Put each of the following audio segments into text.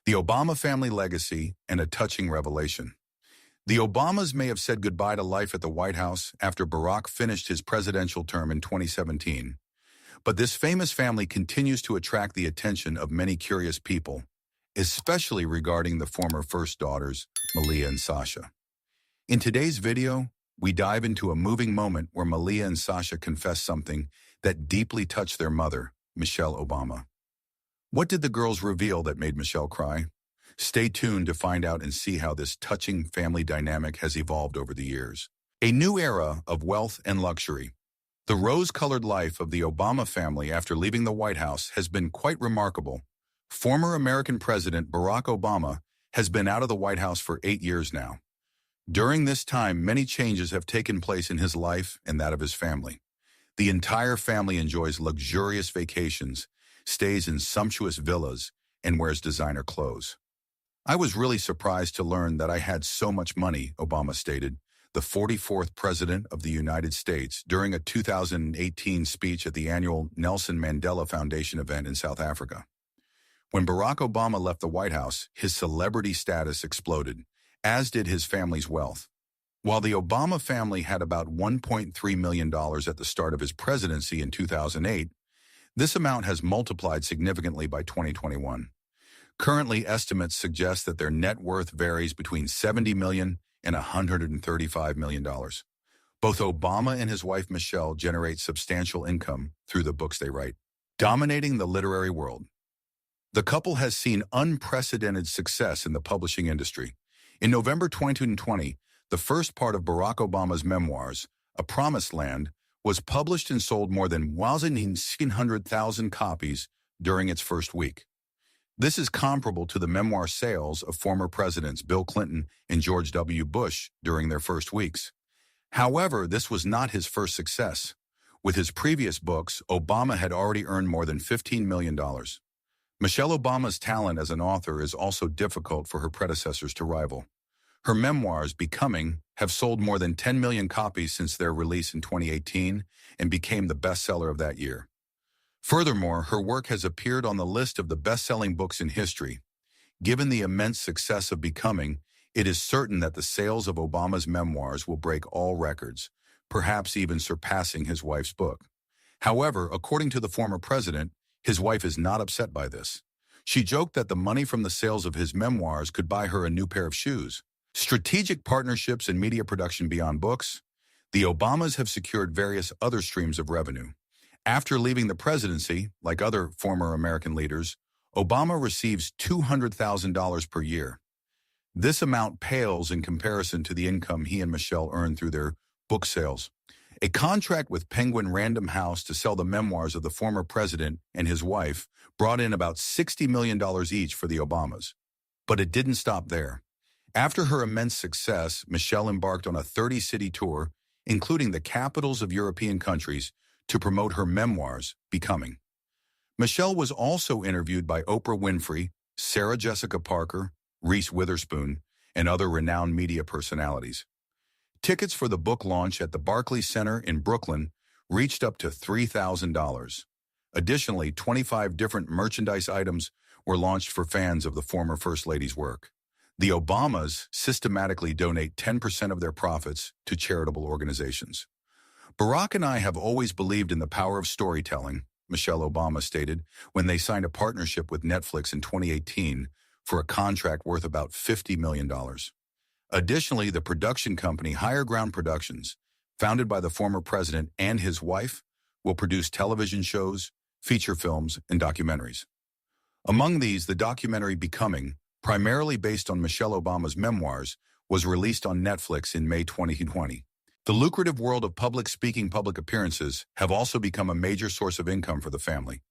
The Obama family legacy and a touching revelation. The Obamas may have said goodbye to life at the White House after Barack finished his presidential term in 2017, but this famous family continues to attract the attention of many curious people, especially regarding the former first daughters, Malia and Sasha. In today's video, we dive into a moving moment where Malia and Sasha confess something that deeply touched their mother, Michelle Obama. What did the girls reveal that made Michelle cry? Stay tuned to find out and see how this touching family dynamic has evolved over the years. A new era of wealth and luxury. The rose-colored life of the Obama family after leaving the White House has been quite remarkable. Former American President Barack Obama has been out of the White House for 8 years now. During this time, many changes have taken place in his life and that of his family. The entire family enjoys luxurious vacations, stays in sumptuous villas, and wears designer clothes. I was really surprised to learn that I had so much money, Obama stated, the 44th President of the United States, during a 2018 speech at the annual Nelson Mandela Foundation event in South Africa. When Barack Obama left the White House, his celebrity status exploded, as did his family's wealth. While the Obama family had about $1.3 million at the start of his presidency in 2008, this amount has multiplied significantly by 2021. Currently, estimates suggest that their net worth varies between $70 million and $135 million. Both Obama and his wife Michelle generate substantial income through the books they write, dominating the literary world. The couple has seen unprecedented success in the publishing industry. In November 2020, the first part of Barack Obama's memoirs, A Promised Land, was published and sold more than 1,600,000 copies during its first week. This is comparable to the memoir sales of former presidents Bill Clinton and George W. Bush during their first weeks. However, this was not his first success. With his previous books, Obama had already earned more than $15 million. Michelle Obama's talent as an author is also difficult for her predecessors to rival. Her memoirs, Becoming, have sold more than 10 million copies since their release in 2018 and became the bestseller of that year. Furthermore, her work has appeared on the list of the best-selling books in history. Given the immense success of Becoming, it is certain that the sales of Obama's memoirs will break all records, perhaps even surpassing his wife's book. However, according to the former president, his wife is not upset by this. She joked that the money from the sales of his memoirs could buy her a new pair of shoes. Strategic partnerships and media production beyond books. The Obamas have secured various other streams of revenue. After leaving the presidency, like other former American leaders, Obama receives $200,000 per year. This amount pales in comparison to the income he and Michelle earned through their book sales. A contract with Penguin Random House to sell the memoirs of the former president and his wife brought in about $60 million each for the Obamas. But it didn't stop there. After her immense success, Michelle embarked on a 30-city tour, including the capitals of European countries, to promote her memoirs, Becoming. Michelle was also interviewed by Oprah Winfrey, Sarah Jessica Parker, Reese Witherspoon, and other renowned media personalities. Tickets for the book launch at the Barclays Center in Brooklyn reached up to $3,000. Additionally, 25 different merchandise items were launched for fans of the former First Lady's work. The Obamas systematically donate 10% of their profits to charitable organizations. Barack and I have always believed in the power of storytelling, Michelle Obama stated when they signed a partnership with Netflix in 2018 for a contract worth about $50 million. Additionally, the production company Higher Ground Productions, founded by the former president and his wife, will produce television shows, feature films, and documentaries. Among these, the documentary Becoming, primarily based on Michelle Obama's memoirs, was released on Netflix in May 2020. The lucrative world of public speaking, public appearances have also become a major source of income for the family.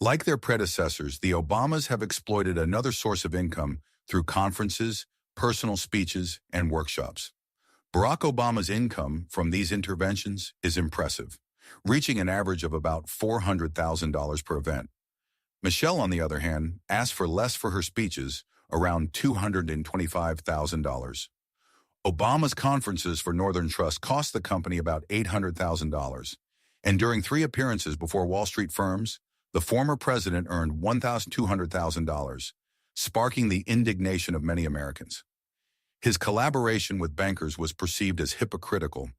Like their predecessors, the Obamas have exploited another source of income through conferences, personal speeches, and workshops. Barack Obama's income from these interventions is impressive, reaching an average of about $400,000 per event. Michelle, on the other hand, asked for less for her speeches, around $225,000. Obama's conferences for Northern Trust cost the company about $800,000, and during 3 appearances before Wall Street firms, the former president earned $1,200,000, sparking the indignation of many Americans. His collaboration with bankers was perceived as hypocritical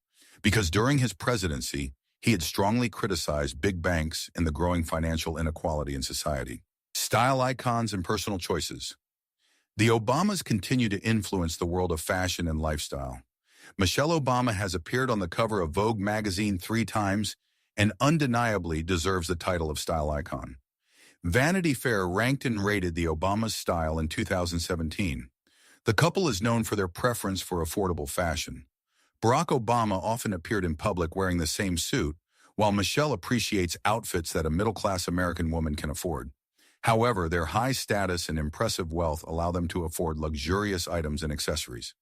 because during his presidency, he had strongly criticized big banks and the growing financial inequality in society. Style icons and personal choices. The Obamas continue to influence the world of fashion and lifestyle. Michelle Obama has appeared on the cover of Vogue magazine 3 times and undeniably deserves the title of style icon. Vanity Fair ranked and rated the Obamas' style in 2017. The couple is known for their preference for affordable fashion. Barack Obama often appeared in public wearing the same suit, while Michelle appreciates outfits that a middle-class American woman can afford. However, their high status and impressive wealth allow them to afford luxurious items and accessories.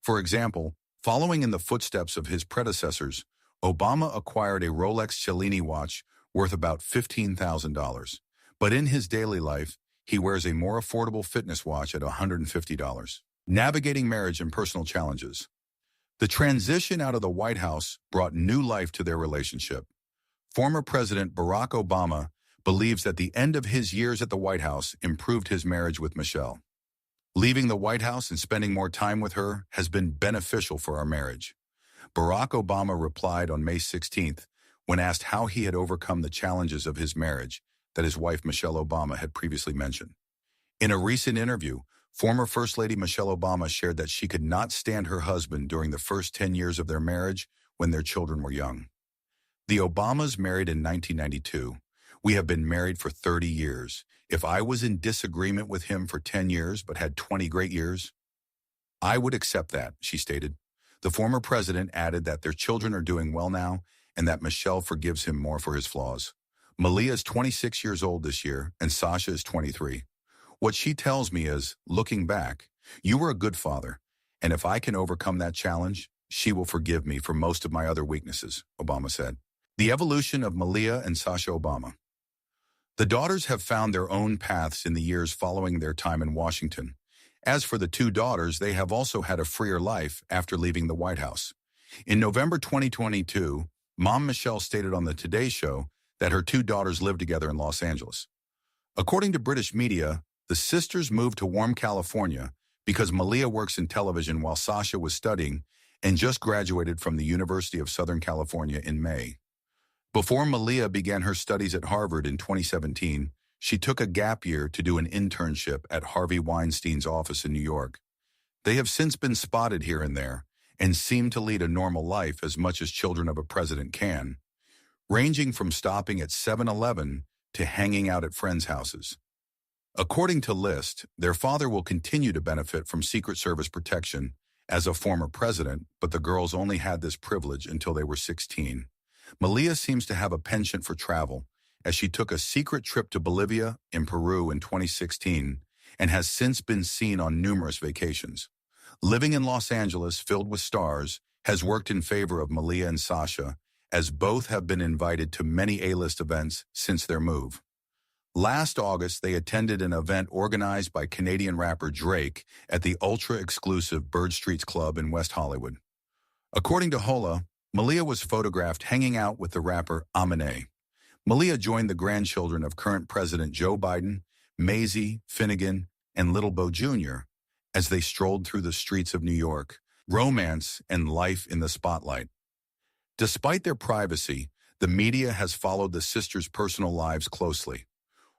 For example, following in the footsteps of his predecessors, Obama acquired a Rolex Cellini watch worth about $15,000. But in his daily life, he wears a more affordable fitness watch at $150. Navigating marriage and personal challenges. The transition out of the White House brought new life to their relationship. Former President Barack Obama believes that the end of his years at the White House improved his marriage with Michelle. Leaving the White House and spending more time with her has been beneficial for our marriage. Barack Obama replied on May 16th when asked how he had overcome the challenges of his marriage that his wife Michelle Obama had previously mentioned. In a recent interview, former First Lady Michelle Obama shared that she could not stand her husband during the first 10 years of their marriage when their children were young. The Obamas married in 1992. We have been married for 30 years. If I was in disagreement with him for 10 years but had 20 great years, I would accept that, she stated. The former president added that their children are doing well now and that Michelle forgives him more for his flaws. Malia is 26 years old this year and Sasha is 23. What she tells me is, looking back, you were a good father, and if I can overcome that challenge, she will forgive me for most of my other weaknesses, Obama said. The evolution of Malia and Sasha Obama. The daughters have found their own paths in the years following their time in Washington. As for the 2 daughters, they have also had a freer life after leaving the White House. In November 2022, Mom Michelle stated on the Today Show that her 2 daughters live together in Los Angeles. According to British media, the sisters moved to warm California because Malia works in television while Sasha was studying and just graduated from the University of Southern California in May. Before Malia began her studies at Harvard in 2017, she took a gap year to do an internship at Harvey Weinstein's office in New York. They have since been spotted here and there and seem to lead a normal life as much as children of a president can, ranging from stopping at 7-Eleven to hanging out at friends' houses. According to List, their father will continue to benefit from Secret Service protection as a former president, but the girls only had this privilege until they were 16. Malia seems to have a penchant for travel, as she took a secret trip to Bolivia and Peru in 2016 and has since been seen on numerous vacations. Living in Los Angeles, filled with stars, has worked in favor of Malia and Sasha, as both have been invited to many A-list events since their move. Last August, they attended an event organized by Canadian rapper Drake at the ultra-exclusive Bird Streets Club in West Hollywood. According to Hola, Malia was photographed hanging out with the rapper Amine. Malia joined the grandchildren of current President Joe Biden, Maisie, Finnegan, and Little Bo Jr. as they strolled through the streets of New York, romance and life in the spotlight. Despite their privacy, the media has followed the sisters' personal lives closely.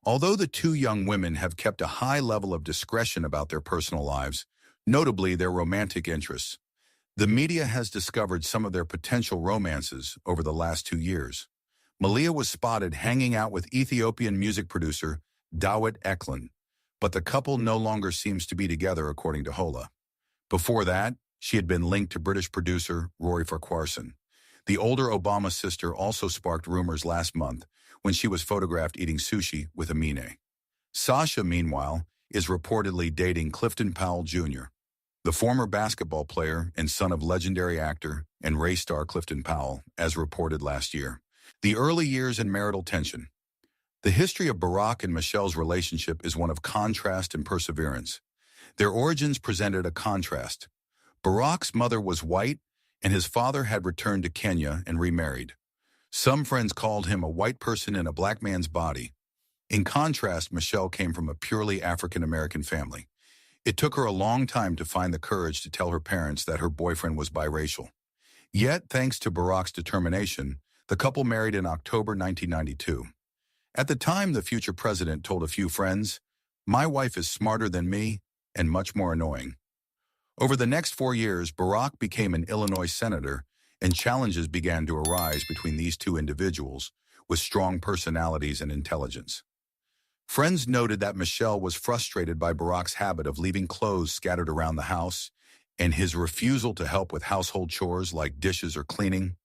Although the 2 young women have kept a high level of discretion about their personal lives, notably their romantic interests, the media has discovered some of their potential romances over the last 2 years. Malia was spotted hanging out with Ethiopian music producer Dawit Eklund, but the couple no longer seems to be together according to Hola. Before that, she had been linked to British producer Rory Farquharson. The older Obama sister also sparked rumors last month when she was photographed eating sushi with Amine. Sasha, meanwhile, is reportedly dating Clifton Powell Jr., the former basketball player and son of legendary actor and race star Clifton Powell, as reported last year. The early years and marital tension. The history of Barack and Michelle's relationship is one of contrast and perseverance. Their origins presented a contrast. Barack's mother was white, and his father had returned to Kenya and remarried. Some friends called him a white person in a black man's body. In contrast, Michelle came from a purely African-American family. It took her a long time to find the courage to tell her parents that her boyfriend was biracial. Yet, thanks to Barack's determination, the couple married in October 1992. At the time, the future president told a few friends, "My wife is smarter than me and much more annoying." Over the next 4 years, Barack became an Illinois senator, and challenges began to arise between these two individuals with strong personalities and intelligence. Friends noted that Michelle was frustrated by Barack's habit of leaving clothes scattered around the house and his refusal to help with household chores like dishes or cleaning.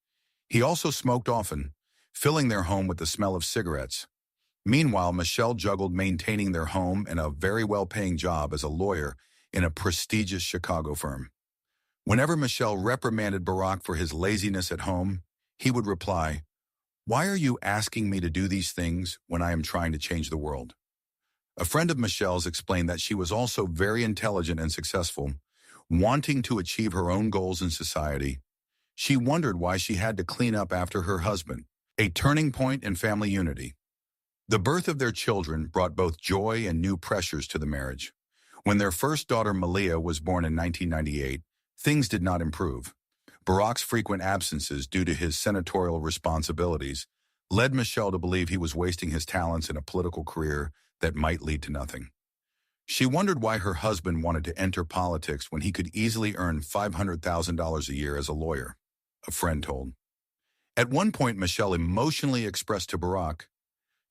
He also smoked often, filling their home with the smell of cigarettes. Meanwhile, Michelle juggled maintaining their home and a very well-paying job as a lawyer in a prestigious Chicago firm. Whenever Michelle reprimanded Barack for his laziness at home, he would reply, "Why are you asking me to do these things when I am trying to change the world?" A friend of Michelle's explained that she was also very intelligent and successful, wanting to achieve her own goals in society. She wondered why she had to clean up after her husband, a turning point in family unity. The birth of their children brought both joy and new pressures to the marriage. When their first daughter Malia was born in 1998, things did not improve. Barack's frequent absences due to his senatorial responsibilities led Michelle to believe he was wasting his talents in a political career that might lead to nothing. She wondered why her husband wanted to enter politics when he could easily earn $500,000 a year as a lawyer, a friend told. At one point, Michelle emotionally expressed to Barack,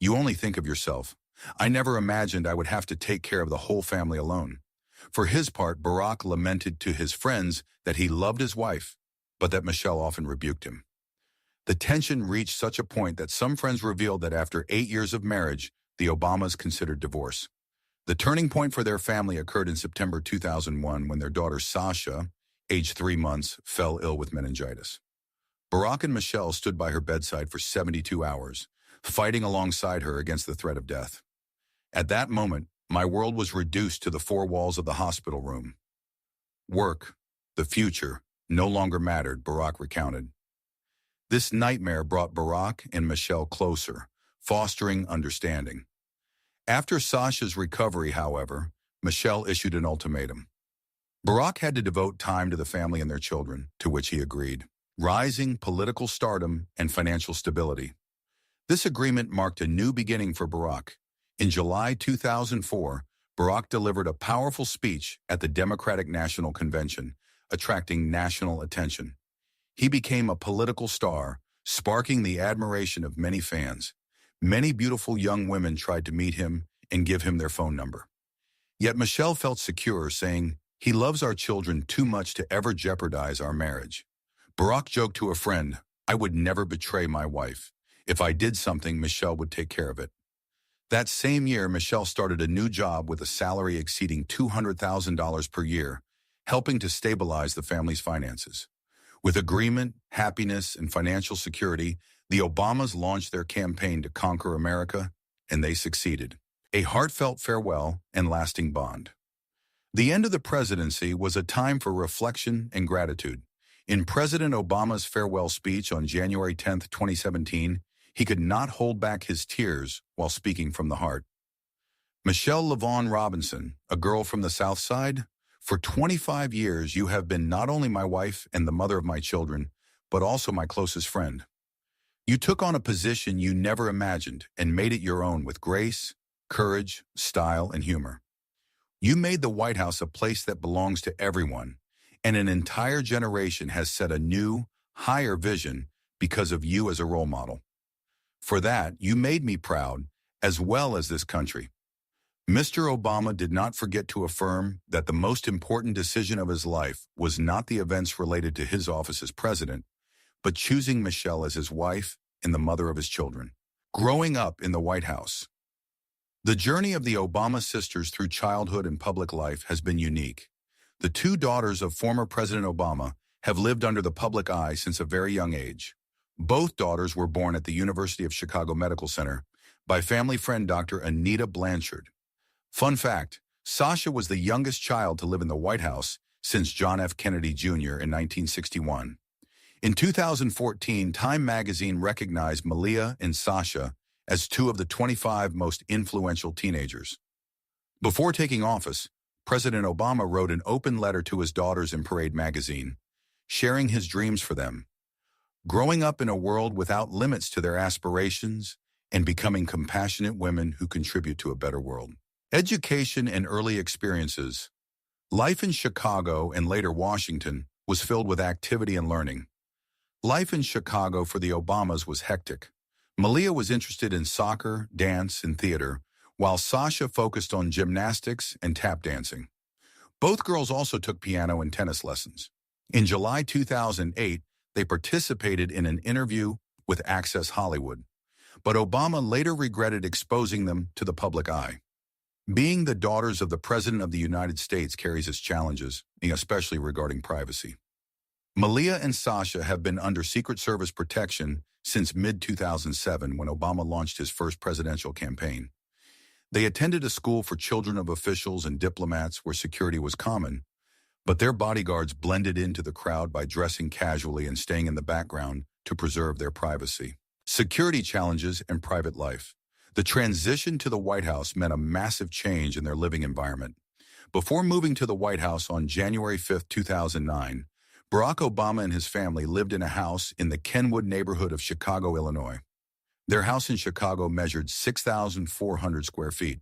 "You only think of yourself. I never imagined I would have to take care of the whole family alone." For his part, Barack lamented to his friends that he loved his wife, but that Michelle often rebuked him. The tension reached such a point that some friends revealed that after 8 years of marriage, the Obamas considered divorce. The turning point for their family occurred in September 2001 when their daughter Sasha, aged 3 months, fell ill with meningitis. Barack and Michelle stood by her bedside for 72 hours, fighting alongside her against the threat of death. At that moment, my world was reduced to the 4 walls of the hospital room. Work, the future, no longer mattered, Barack recounted. This nightmare brought Barack and Michelle closer, fostering understanding. After Sasha's recovery, however, Michelle issued an ultimatum. Barack had to devote time to the family and their children, to which he agreed. Rising political stardom and financial stability. This agreement marked a new beginning for Barack. In July 2004, Barack delivered a powerful speech at the Democratic National Convention, attracting national attention. He became a political star, sparking the admiration of many fans. Many beautiful young women tried to meet him and give him their phone number. Yet Michelle felt secure, saying, "He loves our children too much to ever jeopardize our marriage." Barack joked to a friend, "I would never betray my wife. If I did something, Michelle would take care of it." That same year, Michelle started a new job with a salary exceeding $200,000 per year, helping to stabilize the family's finances. With agreement, happiness, and financial security, the Obamas launched their campaign to conquer America, and they succeeded. A heartfelt farewell and lasting bond. The end of the presidency was a time for reflection and gratitude. In President Obama's farewell speech on January 10, 2017, he could not hold back his tears while speaking from the heart. Michelle LaVaughn Robinson, a girl from the South Side, for 25 years you have been not only my wife and the mother of my children, but also my closest friend. You took on a position you never imagined and made it your own with grace, courage, style, and humor. You made the White House a place that belongs to everyone, and an entire generation has set a new, higher vision because of you as a role model. For that, you made me proud, as well as this country. Mr. Obama did not forget to affirm that the most important decision of his life was not the events related to his office as president, but choosing Michelle as his wife and the mother of his children. Growing up in the White House. The journey of the Obama sisters through childhood and public life has been unique. The 2 daughters of former President Obama have lived under the public eye since a very young age. Both daughters were born at the University of Chicago Medical Center by family friend Dr. Anita Blanchard. Fun fact, Sasha was the youngest child to live in the White House since John F. Kennedy Jr. in 1961. In 2014, Time magazine recognized Malia and Sasha as two of the 25 most influential teenagers. Before taking office, President Obama wrote an open letter to his daughters in Parade magazine, sharing his dreams for them, growing up in a world without limits to their aspirations and becoming compassionate women who contribute to a better world. Education and early experiences. Life in Chicago and later Washington was filled with activity and learning. Life in Chicago for the Obamas was hectic. Malia was interested in soccer, dance, and theater, while Sasha focused on gymnastics and tap dancing. Both girls also took piano and tennis lessons. In July 2008, they participated in an interview with Access Hollywood, but Obama later regretted exposing them to the public eye. Being the daughters of the President of the United States carries its challenges, especially regarding privacy. Malia and Sasha have been under Secret Service protection since mid-2007 when Obama launched his first presidential campaign. They attended a school for children of officials and diplomats where security was common, but their bodyguards blended into the crowd by dressing casually and staying in the background to preserve their privacy. Security challenges and private life. The transition to the White House meant a massive change in their living environment. Before moving to the White House on January 5, 2009, Barack Obama and his family lived in a house in the Kenwood neighborhood of Chicago, Illinois. Their house in Chicago measured 6,400 square feet,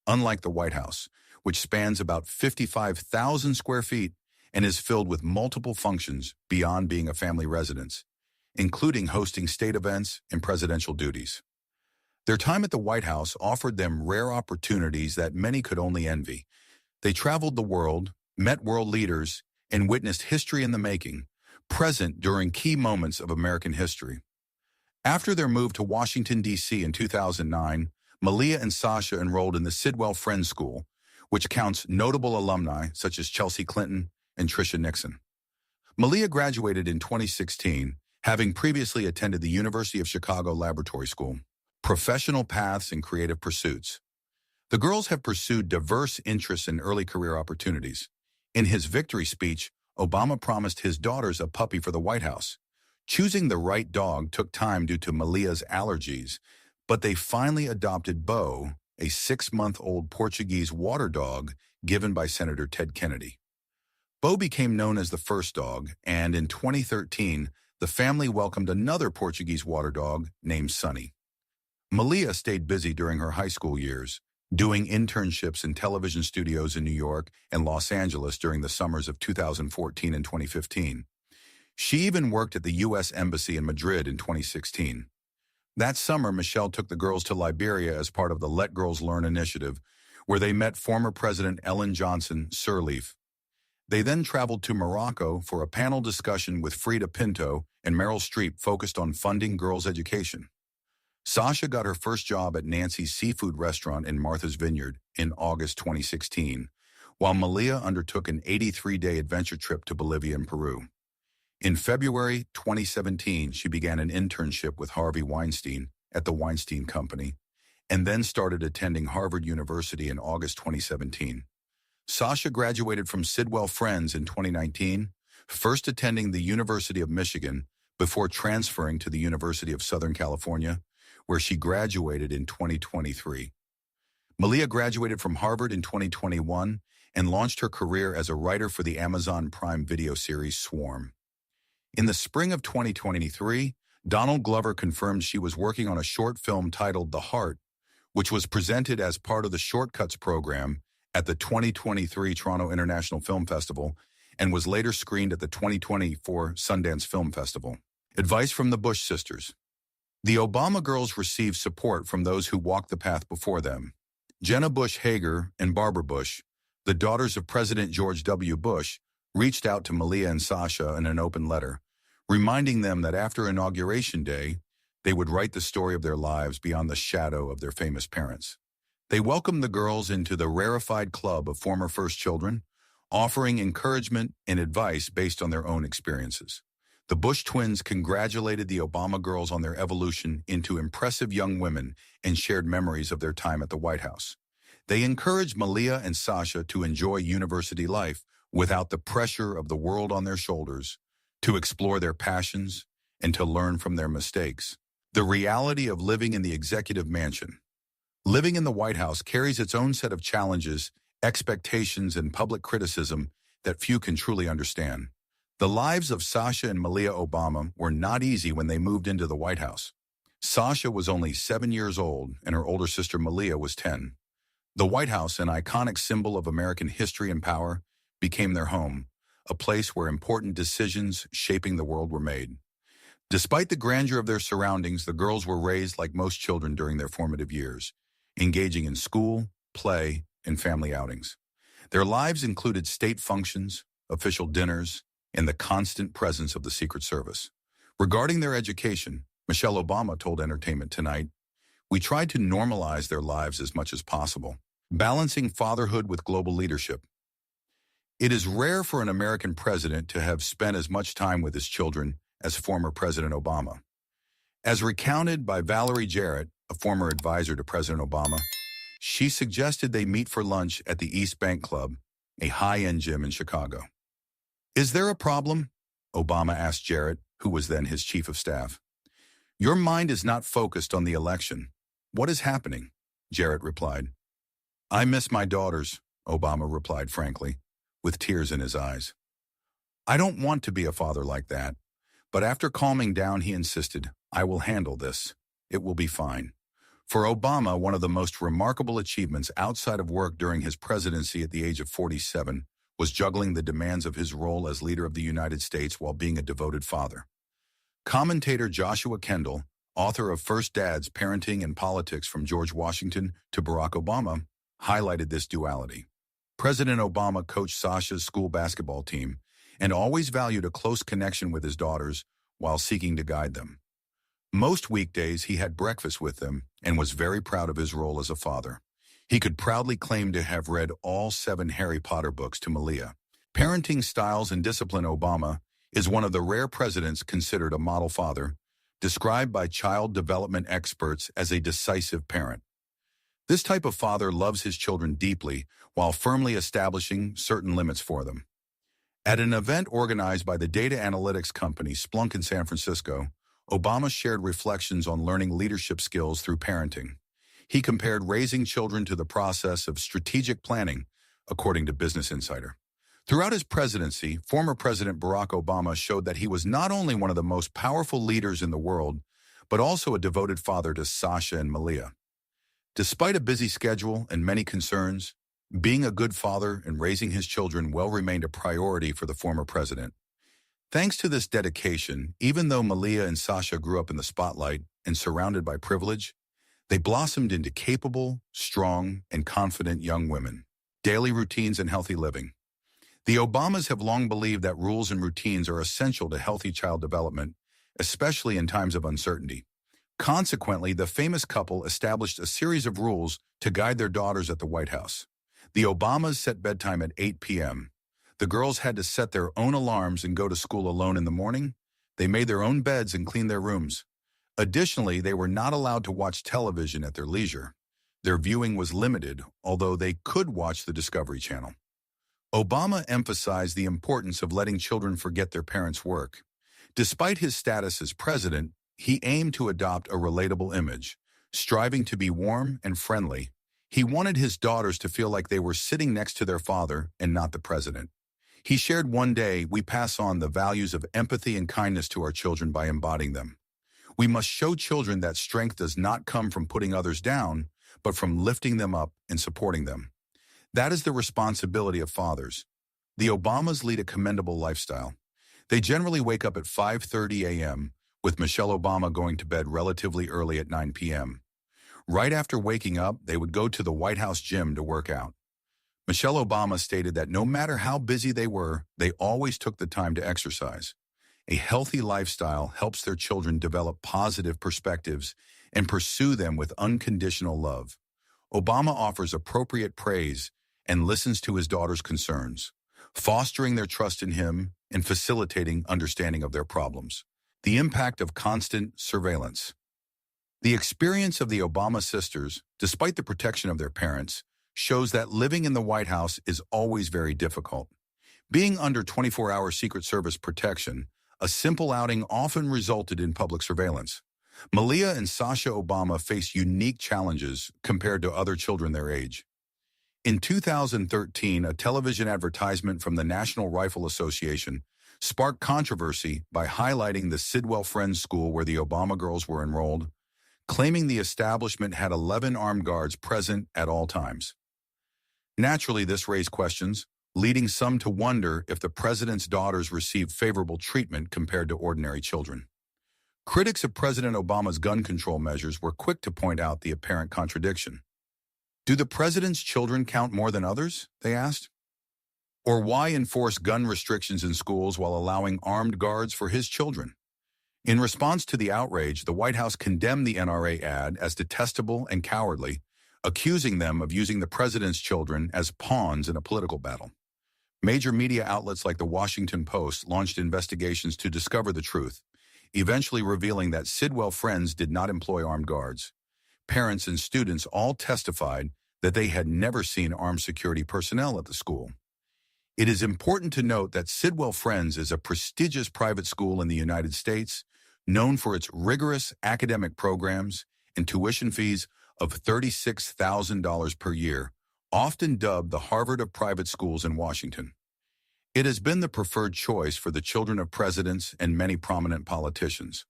unlike the White House, which spans about 55,000 square feet and is filled with multiple functions beyond being a family residence, including hosting state events and presidential duties. Their time at the White House offered them rare opportunities that many could only envy. They traveled the world, met world leaders, and witnessed history in the making, present during key moments of American history. After their move to Washington, D.C. in 2009, Malia and Sasha enrolled in the Sidwell Friends School, which counts notable alumni such as Chelsea Clinton and Tricia Nixon. Malia graduated in 2016, having previously attended the University of Chicago Laboratory School. Professional paths and creative pursuits. The girls have pursued diverse interests and early career opportunities. In his victory speech, Obama promised his daughters a puppy for the White House. Choosing the right dog took time due to Malia's allergies, but they finally adopted Bo, a 6-month-old Portuguese water dog given by Senator Ted Kennedy. Bo became known as the first dog, and in 2013, the family welcomed another Portuguese water dog named Sunny. Malia stayed busy during her high school years, doing internships in television studios in New York and Los Angeles during the summers of 2014 and 2015. She even worked at the U.S. Embassy in Madrid in 2016. That summer, Michelle took the girls to Liberia as part of the Let Girls Learn initiative, where they met former President Ellen Johnson Sirleaf. They then traveled to Morocco for a panel discussion with Frida Pinto and Meryl Streep focused on funding girls' education. Sasha got her first job at Nancy's Seafood Restaurant in Martha's Vineyard in August 2016, while Malia undertook an 83-day adventure trip to Bolivia and Peru. In February 2017, she began an internship with Harvey Weinstein at the Weinstein Company, and then started attending Harvard University in August 2017. Sasha graduated from Sidwell Friends in 2019, first attending the University of Michigan before transferring to the University of Southern California, where she graduated in 2023. Malia graduated from Harvard in 2021 and launched her career as a writer for the Amazon Prime Video series Swarm. In the spring of 2023, Donald Glover confirmed she was working on a short film titled The Heart, which was presented as part of the Shortcuts program at the 2023 Toronto International Film Festival and was later screened at the 2024 Sundance Film Festival. Advice from the Bush sisters. The Obama girls received support from those who walked the path before them. Jenna Bush Hager and Barbara Bush, the daughters of President George W. Bush, reached out to Malia and Sasha in an open letter, reminding them that after Inauguration Day, they would write the story of their lives beyond the shadow of their famous parents. They welcomed the girls into the rarefied club of former first children, offering encouragement and advice based on their own experiences. The Bush twins congratulated the Obama girls on their evolution into impressive young women and shared memories of their time at the White House. They encouraged Malia and Sasha to enjoy university life without the pressure of the world on their shoulders, to explore their passions, and to learn from their mistakes. The reality of living in the executive mansion. Living in the White House carries its own set of challenges, expectations, and public criticism that few can truly understand. The lives of Sasha and Malia Obama were not easy when they moved into the White House. Sasha was only 7 years old, and her older sister Malia was 10. The White House, an iconic symbol of American history and power, became their home, a place where important decisions shaping the world were made. Despite the grandeur of their surroundings, the girls were raised like most children during their formative years, engaging in school, play, and family outings. Their lives included state functions, official dinners, and the constant presence of the Secret Service. Regarding their education, Michelle Obama told Entertainment Tonight, "We tried to normalize their lives as much as possible, balancing fatherhood with global leadership. It is rare for an American president to have spent as much time with his children as former President Obama." As recounted by Valerie Jarrett, a former advisor to President Obama, she suggested they meet for lunch at the East Bank Club, a high-end gym in Chicago. "Is there a problem?" Obama asked Jarrett, who was then his chief of staff. "Your mind is not focused on the election. What is happening?" Jarrett replied. "I miss my daughters," Obama replied frankly, with tears in his eyes. "I don't want to be a father like that." But after calming down, he insisted, "I will handle this. It will be fine." For Obama, one of the most remarkable achievements outside of work during his presidency at the age of 47 was juggling the demands of his role as leader of the United States while being a devoted father. Commentator Joshua Kendall, author of First Dads, Parenting and Politics from George Washington to Barack Obama, highlighted this duality. President Obama coached Sasha's school basketball team and always valued a close connection with his daughters while seeking to guide them. Most weekdays he had breakfast with them and was very proud of his role as a father. He could proudly claim to have read all 7 Harry Potter books to Malia. Parenting styles and discipline. Obama is one of the rare presidents considered a model father, described by child development experts as a decisive parent. This type of father loves his children deeply while firmly establishing certain limits for them. At an event organized by the data analytics company Splunk in San Francisco, Obama shared reflections on learning leadership skills through parenting. He compared raising children to the process of strategic planning, according to Business Insider. Throughout his presidency, former President Barack Obama showed that he was not only one of the most powerful leaders in the world, but also a devoted father to Sasha and Malia. Despite a busy schedule and many concerns, being a good father and raising his children well remained a priority for the former president. Thanks to this dedication, even though Malia and Sasha grew up in the spotlight and surrounded by privilege, they blossomed into capable, strong, and confident young women. Daily routines and healthy living. The Obamas have long believed that rules and routines are essential to healthy child development, especially in times of uncertainty. Consequently, the famous couple established a series of rules to guide their daughters at the White House. The Obamas set bedtime at 8 p.m. The girls had to set their own alarms and go to school alone in the morning. They made their own beds and cleaned their rooms. Additionally, they were not allowed to watch television at their leisure. Their viewing was limited, although they could watch the Discovery Channel. Obama emphasized the importance of letting children forget their parents' work. Despite his status as president, he aimed to adopt a relatable image, striving to be warm and friendly. He wanted his daughters to feel like they were sitting next to their father and not the president. He shared, "One day, we pass on the values of empathy and kindness to our children by embodying them. We must show children that strength does not come from putting others down, but from lifting them up and supporting them. That is the responsibility of fathers." The Obamas lead a commendable lifestyle. They generally wake up at 5:30 a.m., with Michelle Obama going to bed relatively early at 9 p.m. Right after waking up, they would go to the White House gym to work out. Michelle Obama stated that no matter how busy they were, they always took the time to exercise. A healthy lifestyle helps their children develop positive perspectives and pursue them with unconditional love. Obama offers appropriate praise and listens to his daughters' concerns, fostering their trust in him and facilitating understanding of their problems. The impact of constant surveillance. The experience of the Obama sisters, despite the protection of their parents, shows that living in the White House is always very difficult. Being under 24-hour Secret Service protection, a simple outing often resulted in public surveillance. Malia and Sasha Obama face unique challenges compared to other children their age. In 2013, a television advertisement from the National Rifle Association sparked controversy by highlighting the Sidwell Friends School where the Obama girls were enrolled, claiming the establishment had 11 armed guards present at all times. Naturally, this raised questions, leading some to wonder if the president's daughters received favorable treatment compared to ordinary children. Critics of President Obama's gun control measures were quick to point out the apparent contradiction. Do the president's children count more than others? They asked. Or why enforce gun restrictions in schools while allowing armed guards for his children? In response to the outrage, the White House condemned the NRA ad as detestable and cowardly, accusing them of using the president's children as pawns in a political battle. Major media outlets like the Washington Post launched investigations to discover the truth, eventually revealing that Sidwell Friends did not employ armed guards. Parents and students all testified that they had never seen armed security personnel at the school. It is important to note that Sidwell Friends is a prestigious private school in the United States, known for its rigorous academic programs and tuition fees of $36,000 per year, often dubbed the Harvard of private schools in Washington. It has been the preferred choice for the children of presidents and many prominent politicians.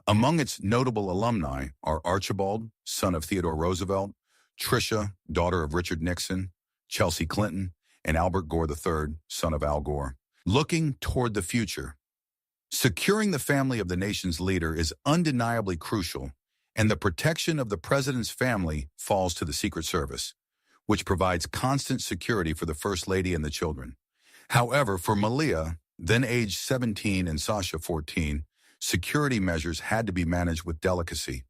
Among its notable alumni are Archibald, son of Theodore Roosevelt, Tricia, daughter of Richard Nixon, Chelsea Clinton, and Albert Gore III, son of Al Gore. Looking toward the future, securing the family of the nation's leader is undeniably crucial, and the protection of the president's family falls to the Secret Service, which provides constant security for the First Lady and the children. However, for Malia, then aged 17, and Sasha, 14, security measures had to be managed with delicacy.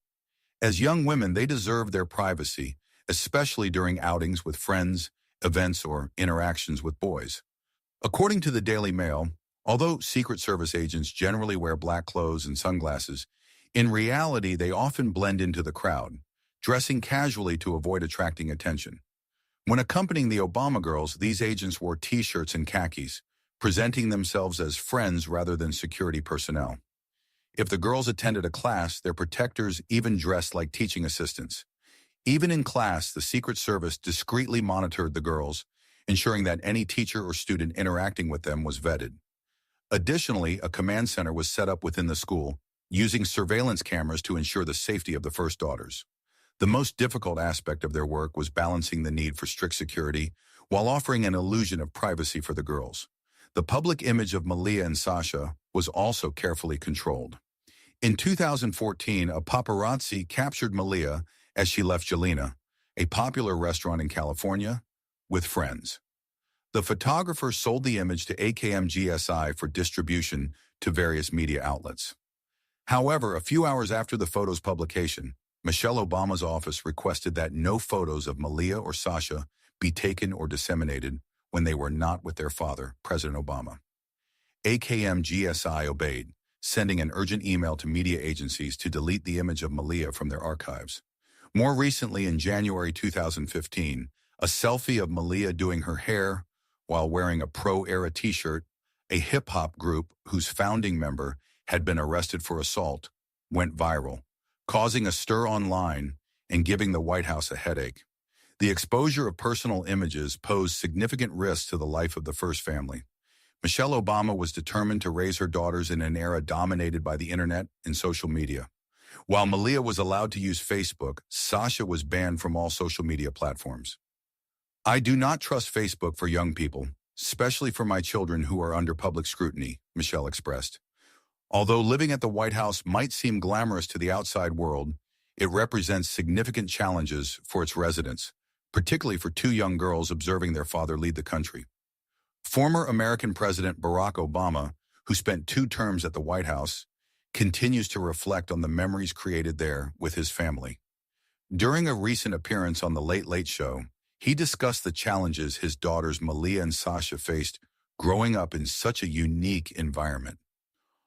As young women, they deserved their privacy, especially during outings with friends, events, or interactions with boys. According to the Daily Mail, although Secret Service agents generally wear black clothes and sunglasses, in reality they often blend into the crowd, dressing casually to avoid attracting attention. When accompanying the Obama girls, these agents wore T-shirts and khakis, presenting themselves as friends rather than security personnel. If the girls attended a class, their protectors even dressed like teaching assistants. Even in class, the Secret Service discreetly monitored the girls, ensuring that any teacher or student interacting with them was vetted. Additionally, a command center was set up within the school, using surveillance cameras to ensure the safety of the first daughters. The most difficult aspect of their work was balancing the need for strict security while offering an illusion of privacy for the girls. The public image of Malia and Sasha was also carefully controlled. In 2014, a paparazzi captured Malia as she left Jelena, a popular restaurant in California, with friends. The photographer sold the image to AKM GSI for distribution to various media outlets. However, a few hours after the photo's publication, Michelle Obama's office requested that no photos of Malia or Sasha be taken or disseminated when they were not with their father, President Obama. AKM GSI obeyed, sending an urgent email to media agencies to delete the image of Malia from their archives. More recently, in January 2015, a selfie of Malia doing her hair while wearing a pro-era t-shirt, a hip-hop group whose founding member had been arrested for assault, went viral, causing a stir online and giving the White House a headache. The exposure of personal images posed significant risks to the life of the first family. Michelle Obama was determined to raise her daughters in an era dominated by the internet and social media. While Malia was allowed to use Facebook, Sasha was banned from all social media platforms. "I do not trust Facebook for young people, especially for my children who are under public scrutiny," Michelle expressed. Although living at the White House might seem glamorous to the outside world, it represents significant challenges for its residents, particularly for two young girls observing their father lead the country. Former American President Barack Obama, who spent 2 terms at the White House, continues to reflect on the memories created there with his family. During a recent appearance on The Late Late Show, he discussed the challenges his daughters Malia and Sasha faced growing up in such a unique environment.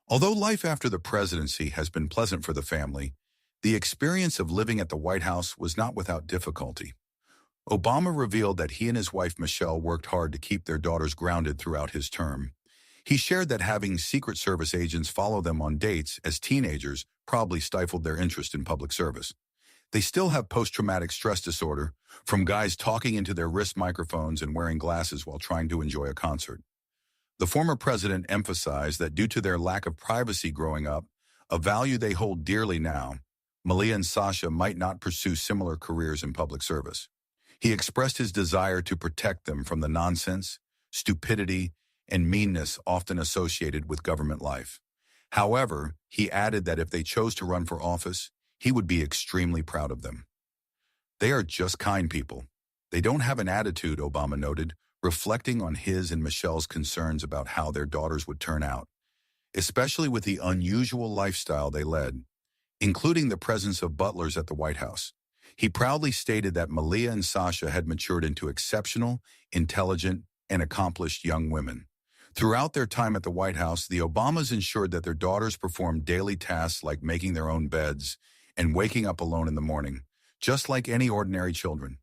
Although life after the presidency has been pleasant for the family, the experience of living at the White House was not without difficulty. Obama revealed that he and his wife Michelle worked hard to keep their daughters grounded throughout his term. He shared that having Secret Service agents follow them on dates as teenagers probably stifled their interest in public service. They still have post-traumatic stress disorder from guys talking into their wrist microphones and wearing glasses while trying to enjoy a concert. The former president emphasized that due to their lack of privacy growing up, a value they hold dearly now, Malia and Sasha might not pursue similar careers in public service. He expressed his desire to protect them from the nonsense, stupidity, and meanness often associated with government life. However, he added that if they chose to run for office, he would be extremely proud of them. They are just kind people. They don't have an attitude, Obama noted, reflecting on his and Michelle's concerns about how their daughters would turn out, especially with the unusual lifestyle they led, including the presence of butlers at the White House. He proudly stated that Malia and Sasha had matured into exceptional, intelligent, and accomplished young women. Throughout their time at the White House, the Obamas ensured that their daughters performed daily tasks like making their own beds and waking up alone in the morning, just like any ordinary children.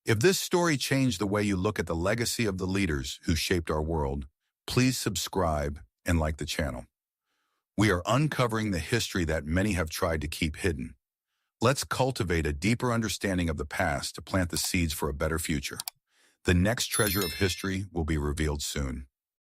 If this story changed the way you look at the legacy of the leaders who shaped our world, please subscribe and like the channel. We are uncovering the history that many have tried to keep hidden. Let's cultivate a deeper understanding of the past to plant the seeds for a better future. The next treasure of history will be revealed soon.